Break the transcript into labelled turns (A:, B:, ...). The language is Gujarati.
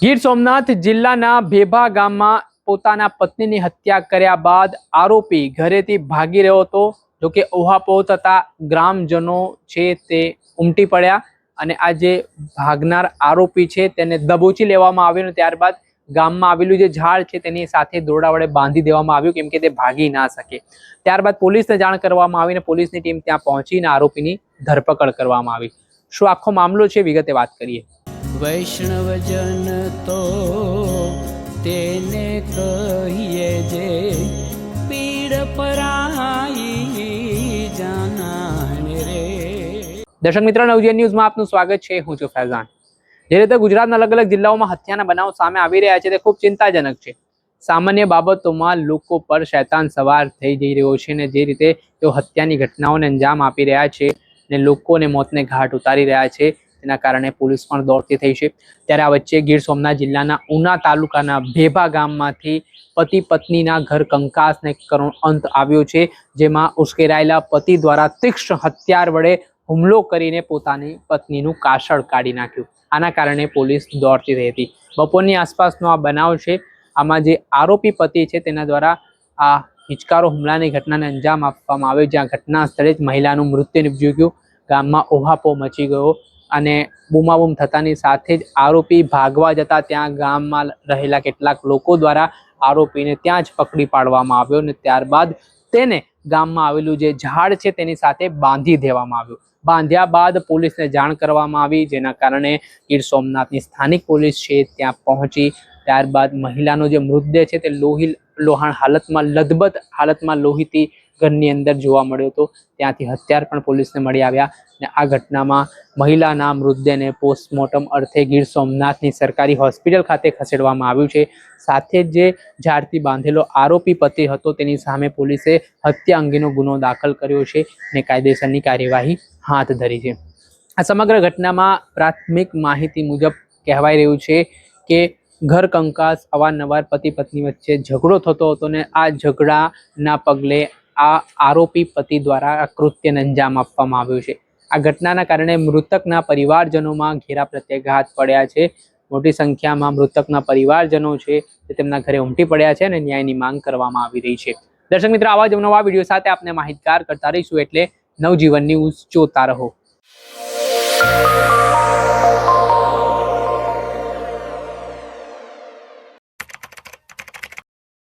A: ગીર સોમનાથ જિલ્લાના ભેભા ગામમાં પોતાના પત્નીની હત્યા કર્યા બાદ આરોપી ઘરેથી ભાગી રહ્યો હતો। જો કે ઉહાપોહ થતા ગ્રામજનો છે તે ઉમટી પડ્યા અને આ જે ભાગનાર આરોપી છે તેને દબોચી લેવામાં આવ્યો અને ત્યારબાદ ગામમાં આવેલું જે ઝાડ છે તેની સાથે દોરડા વડે બાંધી દેવામાં આવ્યું કેમ કે તે ભાગી ના શકે। ત્યારબાદ પોલીસને જાણ કરવામાં આવી અને પોલીસની ટીમ ત્યાં પહોંચીને આરોપીની ધરપકડ કરવામાં આવી। શું આખો મામલો છે વિગતે વાત કરીએ।
B: વૈષ્ણવજન તો તેને કહીએ જે પીડ પરાઈ જાનાને રે।
A: દર્શક મિત્રો, નવજીવન ન્યૂઝમાં આપનું સ્વાગત છે। હું છું ફૈઝાન। જે રીતે ગુજરાતના અલગ અલગ જિલ્લાઓમાં હત્યાના બનાવો સામે આવી રહ્યા છે તે ખૂબ ચિંતાજનક છે। સામાન્ય બાબતોમાં લોકો પર શૈતાન સવાર થઈ જઈ રહ્યો છે અને જે રીતે તેઓ હત્યાની ઘટનાઓને અંજામ આપી રહ્યા છે અને લોકોને મોતને ઘાટ ઉતારી રહ્યા છે તેના કારણે પોલીસ પણ દોડતી થઈ છે। ત્યારે આ વચ્ચે ગીર સોમનાથ જિલ્લાના ઉના તાલુકાના ભેભા ગામમાંથી પતિ પત્નીના ઘર કંકાસને કરુણ અંત આવ્યો છે, જેમાં ઉશ્કેરાયેલા પતિ દ્વારા તીક્ષ્ણ હથિયાર વડે હુમલો કરીને પોતાની પત્નીનું કાસળ કાઢી નાખ્યું। આના કારણે પોલીસ દોડતી રહી હતી। બપોરની આસપાસનો આ બનાવ છે। આમાં જે આરોપી પતિ છે તેના દ્વારા આ હિચકારો હુમલાની ઘટનાને અંજામ આપવામાં આવ્યો, જ્યાં ઘટના સ્થળે જ મહિલાનું મૃત્યુ નિપજ્યું ગયું। ગામમાં ઓહાપો મચી ગયો અને બૂમાબૂમ થતાની સાથે જ આરોપી ભાગવા જતા ત્યાં ગામમાં રહેલા કેટલાક લોકો દ્વારા આરોપીને ત્યાં જ પકડી પાડવામાં આવ્યો અને ત્યારબાદ તેને ગામમાં આવેલું જે ઝાડ છે તેની સાથે બાંધી દેવામાં આવ્યું। બાંધ્યા બાદ પોલીસને જાણ કરવામાં આવી, જેના કારણે ગીર સોમનાથની સ્થાનિક પોલીસ છે ત્યાં પહોંચી। ત્યારબાદ મહિલાનો જે મૃતદેહ છે તે લોહાણ હાલતમાં, લથબથ હાલતમાં લોહીથી ઘરની અંદર જોવા મળ્યો હતો। ત્યાંથી હથિયાર પણ પોલીસને મળી આવ્યા અને આ ઘટનામાં મહિલાના મૃતદેહને પોસ્ટમોર્ટમ અર્થે ગીર સોમનાથની સરકારી હોસ્પિટલ ખાતે ખસેડવામાં આવ્યું છે। સાથે જ જે ઝાડથી બાંધેલો આરોપી પતિ હતો તેની સામે પોલીસે હત્યા અંગેનો ગુનો દાખલ કર્યો છે અને કાયદેસરની કાર્યવાહી હાથ ધરી છે। આ સમગ્ર ઘટનામાં પ્રાથમિક માહિતી મુજબ કહેવાય રહ્યું છે કે ઘર કંકાસ અવારનવાર પતિ પત્ની વચ્ચે ઝઘડો થતો હતો અને આ ઝઘડાના પગલે આ આરોપી પતિ દ્વારા આ કૃત્યને અંજામ આપવામાં આવ્યું છે। આ ઘટનાના કારણે મૃતકના પરિવારજનોમાં ઘેરા પ્રત્યાઘાત પડ્યા છે। મોટી સંખ્યામાં મૃતકના પરિવારજનો છે તે તેમના ઘરે ઉમટી પડ્યા છે અને ન્યાયની માંગ કરવામાં આવી રહી છે। દર્શક મિત્રો, આવા જ નવા વિડીયો સાથે આપને માહિતગાર કરતા રહીશું, એટલે નવજીવન ન્યૂઝ જોતા રહો।